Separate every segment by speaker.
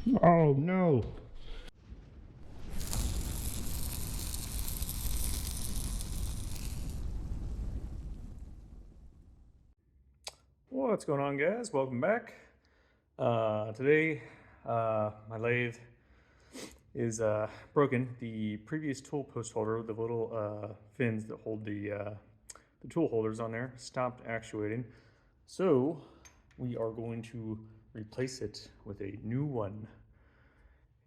Speaker 1: Oh no! What's going on, guys? Welcome back. Today, my lathe is broken. The previous tool post holder, the little fins that hold the tool holders on there, stopped actuating. So we are going to replace it with a new one.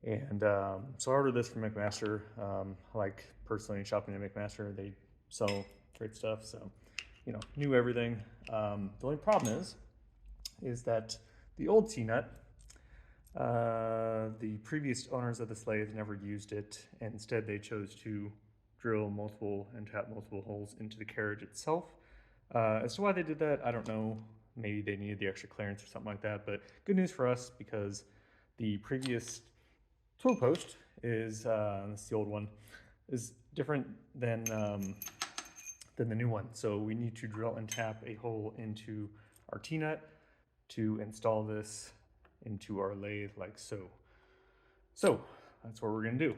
Speaker 1: And so I ordered this from McMaster. I like personally shopping at McMaster. They sell great stuff. So, you know, new everything. The only problem is that the old T-nut, the previous owners of this lathe never used it, and instead they chose to drill multiple and tap multiple holes into the carriage itself. As to why they did that, I don't know. Maybe they needed the extra clearance or something like that, but good news for us because the previous tool post is, that's the old one, is different than the new one. So we need to drill and tap a hole into our T-nut to install this into our lathe like so. So that's what we're gonna do.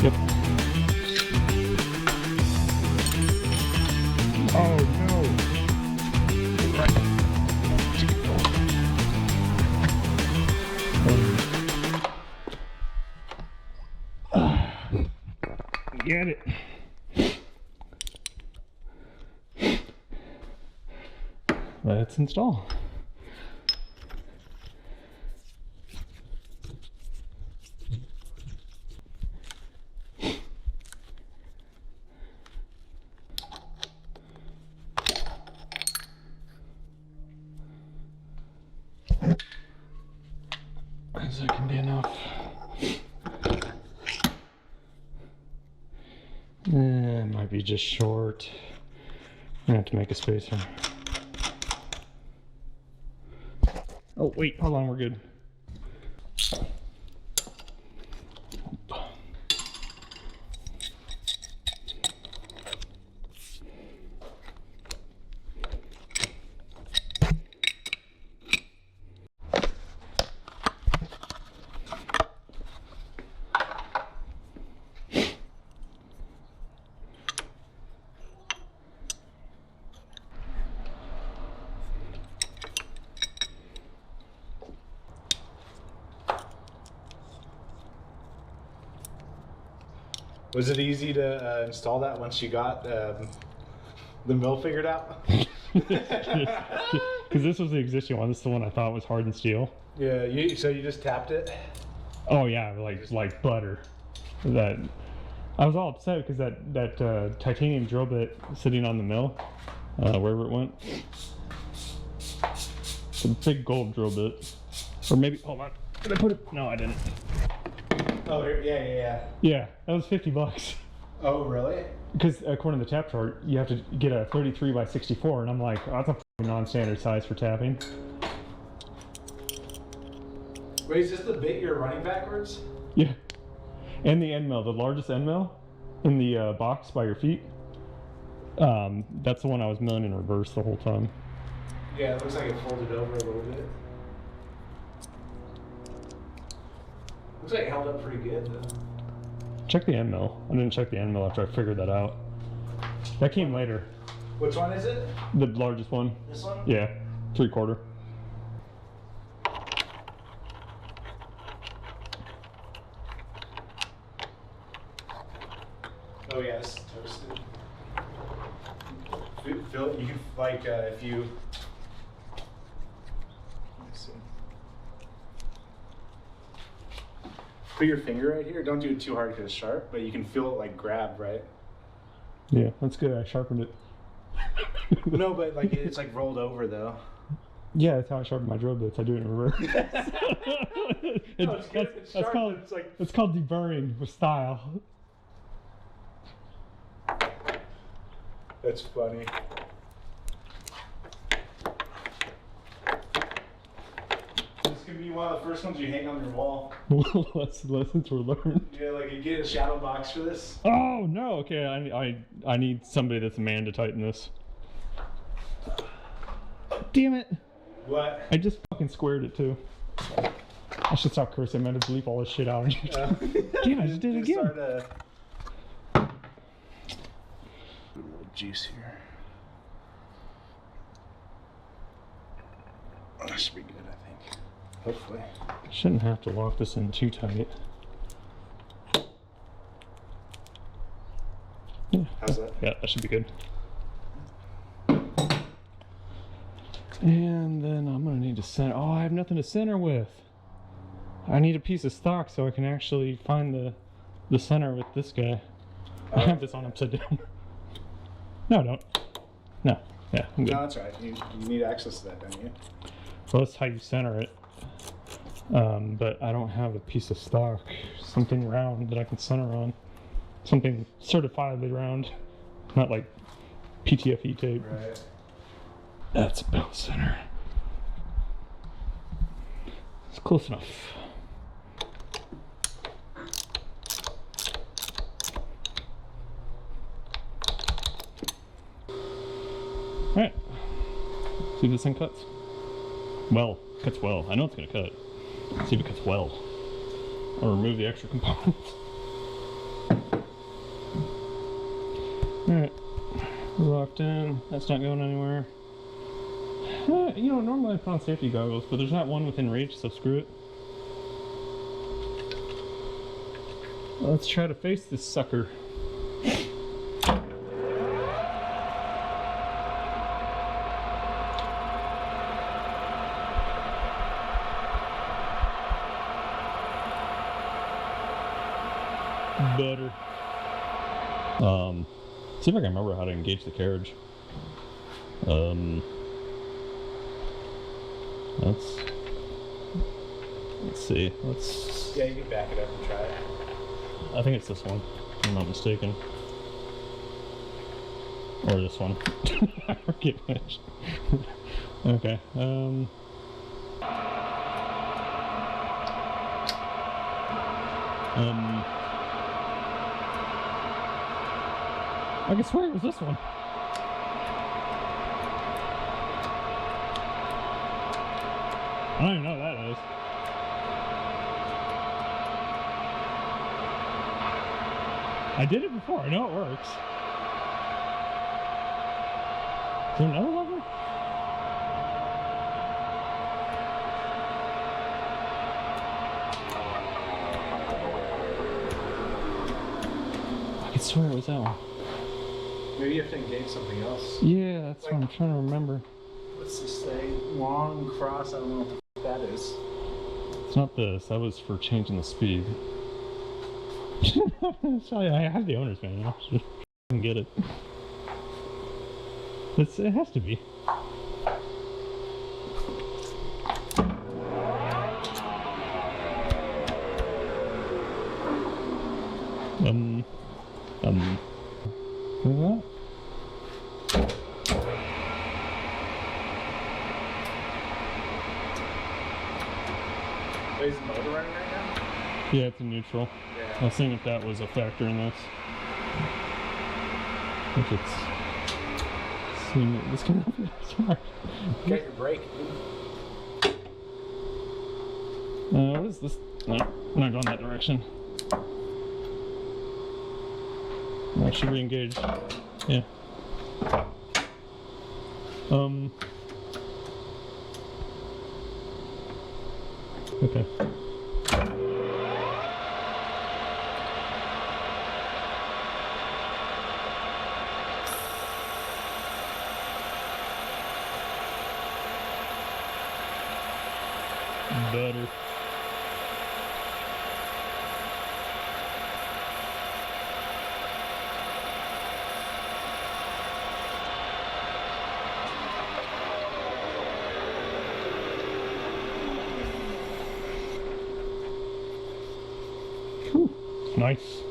Speaker 1: Yep. Oh no! Right. Get it. Let's install. That can be enough. It might be just short. I'm gonna have to make a spacer. Oh wait, hold on, we're good.
Speaker 2: Was it easy to install that once you got the mill figured out?
Speaker 1: Because this was the existing one. This is the one I thought was hardened steel.
Speaker 2: Yeah, so you just tapped it?
Speaker 1: Oh yeah, like butter. That I was all upset because that titanium drill bit sitting on the mill, wherever it went. It's a big gold drill bit. Or maybe, hold on, did I put it? No, I didn't.
Speaker 2: Oh, yeah.
Speaker 1: Yeah, that was $50.
Speaker 2: Oh, really?
Speaker 1: Because according to the tap chart, you have to get a 33 by 64, and I'm like, oh, that's a non-standard size for tapping.
Speaker 2: Wait, is this the bit you're running backwards?
Speaker 1: Yeah. And the end mill, the largest end mill in the box by your feet. That's the one I was milling in reverse the whole time.
Speaker 2: Yeah, it looks like it folded over a little bit. Looks like it held up pretty good though.
Speaker 1: Check the end mill. I didn't check the end mill after I figured that out. That came later.
Speaker 2: Which one is it?
Speaker 1: The largest one.
Speaker 2: This one?
Speaker 1: Yeah, 3/4.
Speaker 2: Oh yeah, this is toasted. Feel you can like if you. Let me see. Put your finger right here. Don't do it too hard because it's sharp, but you can feel it like grab, right?
Speaker 1: Yeah, that's good. I sharpened it.
Speaker 2: No, but like it's like rolled over though.
Speaker 1: Yeah, that's how I sharpen my drill bits. I do it in reverse.
Speaker 2: No, it's good. It's sharp, but it's like
Speaker 1: it's called deburring with style.
Speaker 2: that's funny. This could be one of the first ones you hang on your wall.
Speaker 1: Lessons were learned.
Speaker 2: Yeah, like you get a shadow box for this.
Speaker 1: Oh no! Okay, I need somebody that's a man to tighten this. Damn it!
Speaker 2: What?
Speaker 1: I just fucking squared it too. I should stop cursing. I'm gonna bleep all this shit out. Damn, I just did it again.
Speaker 2: Start a little juice here. That should be good, I think. Hopefully.
Speaker 1: Shouldn't have to lock this in too tight. Yeah.
Speaker 2: How's that?
Speaker 1: Yeah, that should be good. And then I'm gonna need to center. Oh, I have nothing to center with. I need a piece of stock so I can actually find the center with this guy. I have this on upside down. No, I don't. No. Yeah, I'm good.
Speaker 2: No, that's right. You need access to that, don't you?
Speaker 1: Well, that's how you center it. But I don't have a piece of stock, something round that I can center on. Something certifiably round, not like PTFE tape.
Speaker 2: Right.
Speaker 1: That's about center. It's close enough. Alright. See if this thing cuts. Well, cuts well. I know it's gonna cut. See if it cuts well. Or remove the extra components. Alright. We're locked in. That's not going anywhere. You know, normally I put on safety goggles, but there's not one within reach, so screw it. Let's try to face this sucker. Better. See if I can remember how to engage the carriage. Let's see.
Speaker 2: Yeah, you can back it up and try it.
Speaker 1: I think it's this one, if I'm not mistaken. Or this one. I forget which. Okay. I can swear it was this one. I don't even know what that is. I did it before. I know it works. Is there another lever? I could swear it was that one.
Speaker 2: Maybe you have to engage something else.
Speaker 1: Yeah, that's what I'm trying to remember.
Speaker 2: What's this thing? Long cross? I don't know what the f that is.
Speaker 1: It's not this. That was for changing the speed. Sorry, I have the owner's manual. I can get it. It has to be. Look at that.
Speaker 2: Is the motor running right now?
Speaker 1: Yeah, it's in neutral.
Speaker 2: Yeah.
Speaker 1: I was seeing if that was a factor in this. I think it's seeing this cannot be hard.
Speaker 2: Got your brake.
Speaker 1: What is this? No, I'm not going that direction. I should re-engage. Yeah. Okay. Better. Whew. Nice.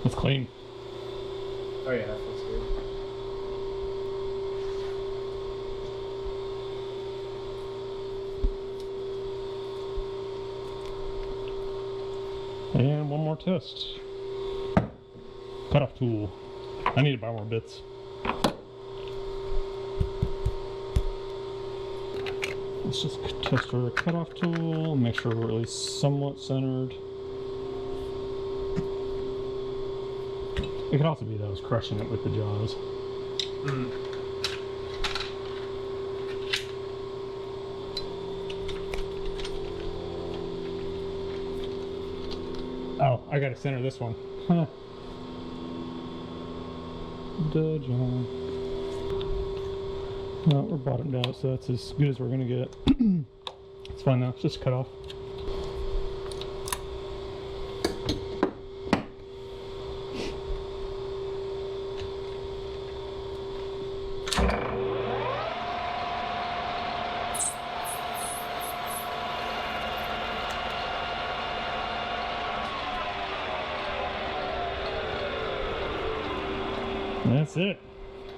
Speaker 1: It's clean.
Speaker 2: Oh yeah, that feels good.
Speaker 1: And one more test. Cutoff tool. I need to buy more bits. Let's just test our cutoff tool, make sure we're at least somewhat centered. It could also be that I was crushing it with the jaws. Oh, I gotta center this one. Huh. Jaw. No, we're bottomed out, so that's as good as we're gonna get. It's fine now, it's just cut off. And that's it.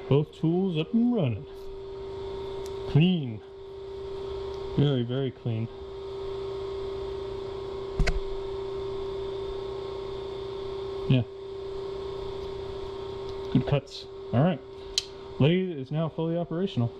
Speaker 1: Both tools up and running. Clean. Very, very clean. Yeah. Good cuts. Alright. Lathe is now fully operational.